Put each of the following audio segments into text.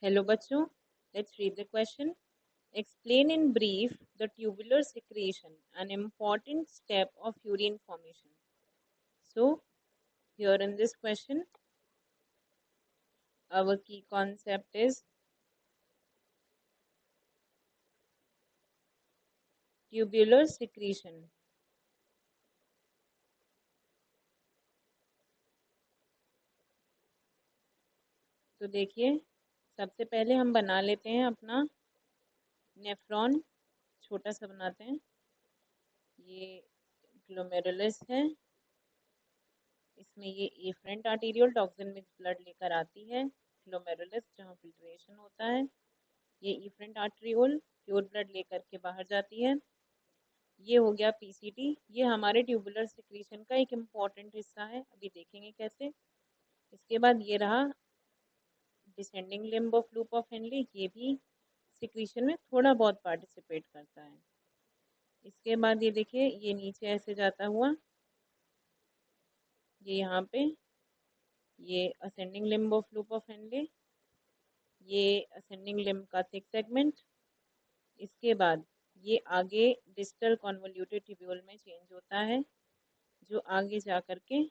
Hello बच्चों, let's read the question. Explain in brief the tubular secretion, an important step of urine formation. So, here in this question, our key concept is tubular secretion. तो देखिए, सबसे पहले हम बना लेते हैं अपना नेफ्रॉन, छोटा सा बनाते हैं। ये ग्लोमेरुलस है, इसमें ये efferent arterial toxin mix blood लेकर आती है। ग्लोमेरुलस जहाँ फिल्ट्रेशन होता है, ये इफरेंट आर्टरियोल प्योर ब्लड लेकर के बाहर जाती है। ये हो गया पीसीटी, ये हमारे ट्यूबुलर सिक्रीशन का एक इम्पॉर्टेंट हिस्सा है, अभी देखेंगे कैसे। इसके बाद ये रहा descending limb of loop of Henley, ये भी सिक्रीशन में थोड़ा बहुत पार्टिसिपेट करता है। इसके बाद ये देखिए, ये नीचे ऐसे जाता हुआ, ये यहाँ पे ये ascending limb of loop of Henley, ये असेंडिंग लिम्ब का थिक सेगमेंट। इसके बाद ये आगे डिस्टल कॉन्वोल्यूटेड ट्यूब्यूल में चेंज होता है, जो आगे जा कर के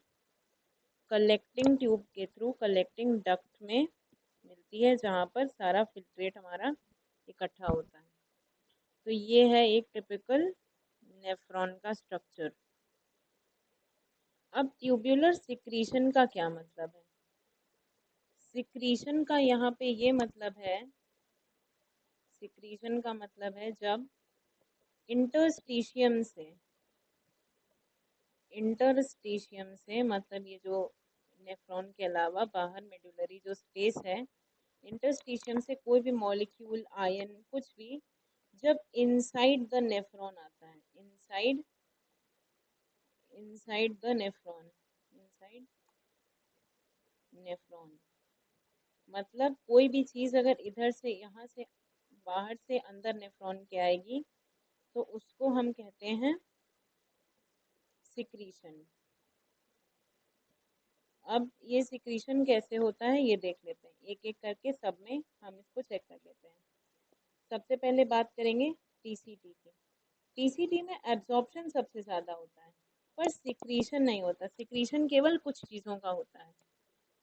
कलेक्टिंग ट्यूब के थ्रू कलेक्टिंग डक्ट में मिलती है, जहाँ पर सारा फिल्ट्रेट हमारा इकट्ठा होता है। तो ये है एक टिपिकल नेफ्रॉन का स्ट्रक्चर। अब ट्यूब्यूलर सिक्रीशन का क्या मतलब है? सिक्रीशन का यहाँ पे ये मतलब है, सिक्रीशन का मतलब है जब इंटरस्टिशियम से मतलब ये जो नेफ्रॉन के अलावा बाहर मेडुलरी जो स्पेस है, इंटरस्टिशियम से कोई भी मॉलिक्यूल, आयन, कुछ भी जब इनसाइड द नेफ्रॉन आता है, inside the nephron, inside nephron मतलब कोई भी चीज अगर इधर से, यहाँ से, बाहर से अंदर नेफ्रॉन के आएगी, तो उसको हम कहते हैं सिक्रीशन। अब ये सिक्रीशन कैसे होता है ये देख लेते हैं, एक एक करके सब में हम इसको चेक कर लेते हैं। सबसे पहले बात करेंगे टीसीटी की। टीसीटी में एब्जॉर्प्शन सबसे ज़्यादा होता है, पर सिक्रीशन नहीं होता। सिक्रीशन केवल कुछ चीज़ों का होता है।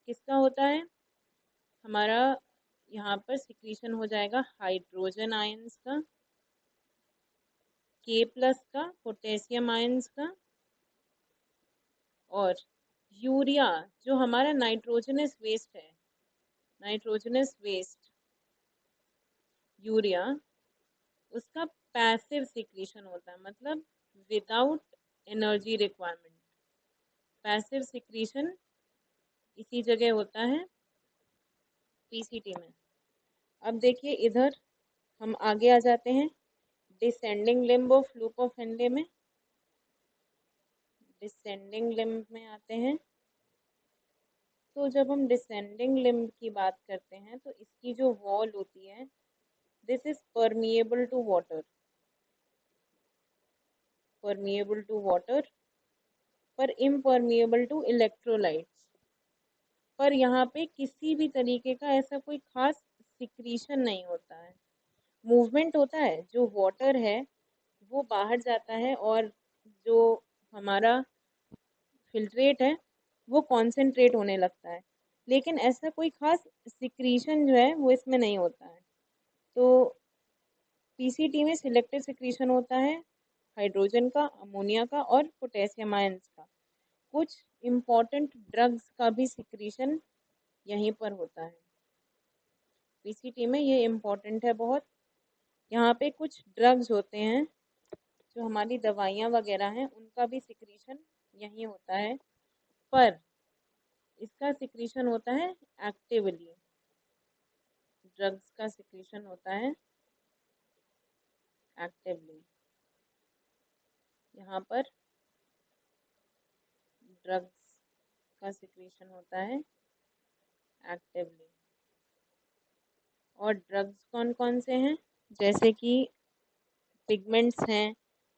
किसका होता है? हमारा यहाँ पर सिक्रीशन हो जाएगा हाइड्रोजन आयंस का, K+ का, पोटेशियम आयंस का, और यूरिया जो हमारा नाइट्रोजनस वेस्ट है, नाइट्रोजनस वेस्ट यूरिया, उसका पैसिव सिक्रीशन होता है, मतलब without energy requirement. Passive secretion इसी जगह होता है पीसीटी में। अब देखिए इधर हम आगे आ जाते हैं descending limb of loop of Henle में। डिसेंडिंग लिम्ब में आते हैं, तो जब हम डिसेंडिंग लिम्ब की बात करते हैं तो इसकी जो वॉल होती है, this is permeable to water, permeable to water पर इम्परमिएबल टू इलेक्ट्रोलाइट्स। पर यहाँ पे किसी भी तरीके का ऐसा कोई खास सिक्रीशन नहीं होता है। मूवमेंट होता है, जो वाटर है वो बाहर जाता है, और जो हमारा फिल्ट्रेट है वो कॉन्सेंट्रेट होने लगता है, लेकिन ऐसा कोई खास सिक्रीशन जो है वो इसमें नहीं होता है। तो पीसीटी में सिलेक्टिव सिक्रीशन होता है हाइड्रोजन का, अमोनिया का और पोटेशियम आयंस का। कुछ इम्पॉर्टेंट ड्रग्स का भी सिक्रीशन यहीं पर होता है। पीसीटी में ये इम्पॉर्टेंट है बहुत। यहाँ पे कुछ ड्रग्स होते हैं, जो हमारी दवाइयाँ वगैरह हैं, उनका भी सिक्रीशन यहीं होता है, पर इसका सिक्रीशन होता है एक्टिवली। ड्रग्स का सिक्रीशन होता है एक्टिवली। यहाँ पर ड्रग्स का सिक्रीशन होता है एक्टिवली। और ड्रग्स कौन कौन से हैं? जैसे कि पिगमेंट्स हैं,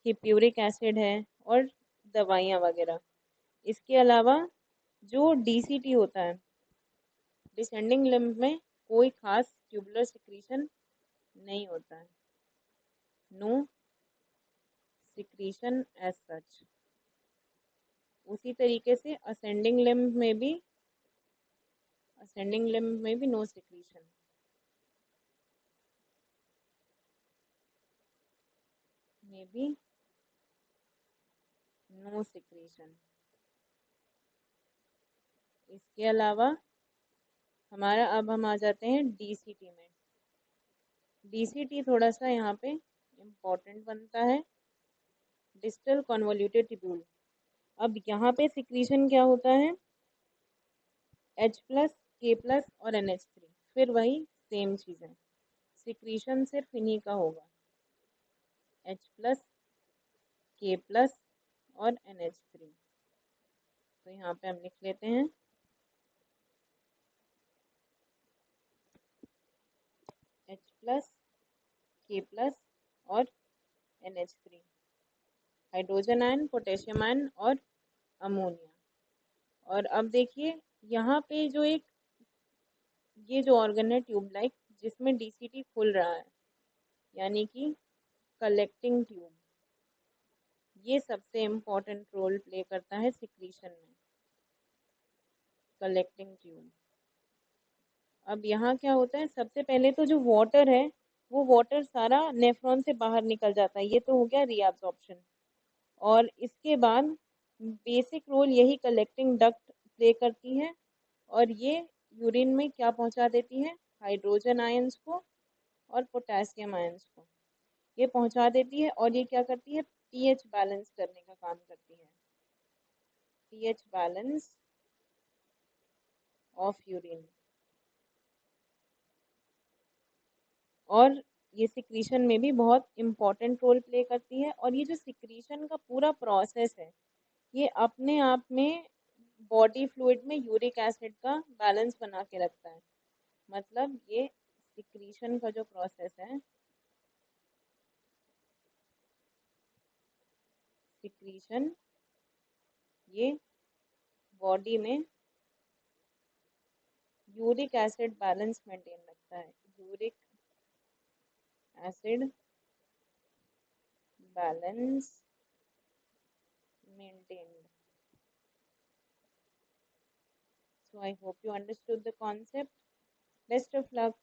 हिप्यूरिक एसिड है, और दवाइयाँ वगैरह। इसके अलावा जो डीसीटी होता है, डिसेंडिंग लिम्ब में कोई खास ट्यूबुलर सिक्रीशन नहीं होता है, नो सिक्रीशन एज सच। उसी तरीके से असेंडिंग लिम्ब में भी नो सिक्रीशन। में भी नो सिक्रीशन। इसके अलावा अब हम आ जाते हैं डीसीटी में। डीसीटी थोड़ा सा यहाँ पे इम्पोर्टेंट बनता है, डिस्टल कन्वोल्यूटेड ट्यूब्यूल। अब यहाँ पे सिक्रीशन क्या होता है, H प्लस, K प्लस और NH3, फिर वही सेम चीज़ें, सिक्रीशन सिर्फ इन्हीं का होगा, H प्लस, K प्लस और NH3। तो यहाँ पे हम लिख लेते हैं H प्लस, K प्लस और NH3, hydrogen ion, potassium ion और अमोनिया। और अब देखिए यहाँ पे ये जो ऑर्गन है ट्यूब लाइक, जिसमें डीसीटी खुल रहा है, यानी कि कलेक्टिंग ट्यूब, ये सबसे इम्पोर्टेंट रोल प्ले करता है सिक्रीशन में, कलेक्टिंग ट्यूब। अब यहाँ क्या होता है, सबसे पहले तो जो वाटर है वो वाटर सारा नेफ्रॉन से बाहर निकल जाता है, ये तो हो गया रीअब्जॉर्प्शन। और इसके बाद बेसिक रोल यही कलेक्टिंग डक्ट प्ले करती है, और ये यूरिन में क्या पहुंचा देती है, हाइड्रोजन आयंस को और पोटेशियम आयंस को ये पहुंचा देती है। और ये क्या करती है, पीएच बैलेंस करने का काम करती है, पीएच बैलेंस ऑफ यूरिन। और ये सिक्रीशन में भी बहुत इम्पोर्टेंट रोल प्ले करती है। और ये जो सिक्रीशन का पूरा प्रोसेस है, ये अपने आप में बॉडी फ्लूइड में यूरिक एसिड का बैलेंस बना के रखता है। मतलब ये सिक्रीशन का जो प्रोसेस है, सिक्रीशन ये बॉडी में यूरिक एसिड बैलेंस मेंटेन रखता है, uric acid balance maintained. So I hope you understood the concept. Best of luck.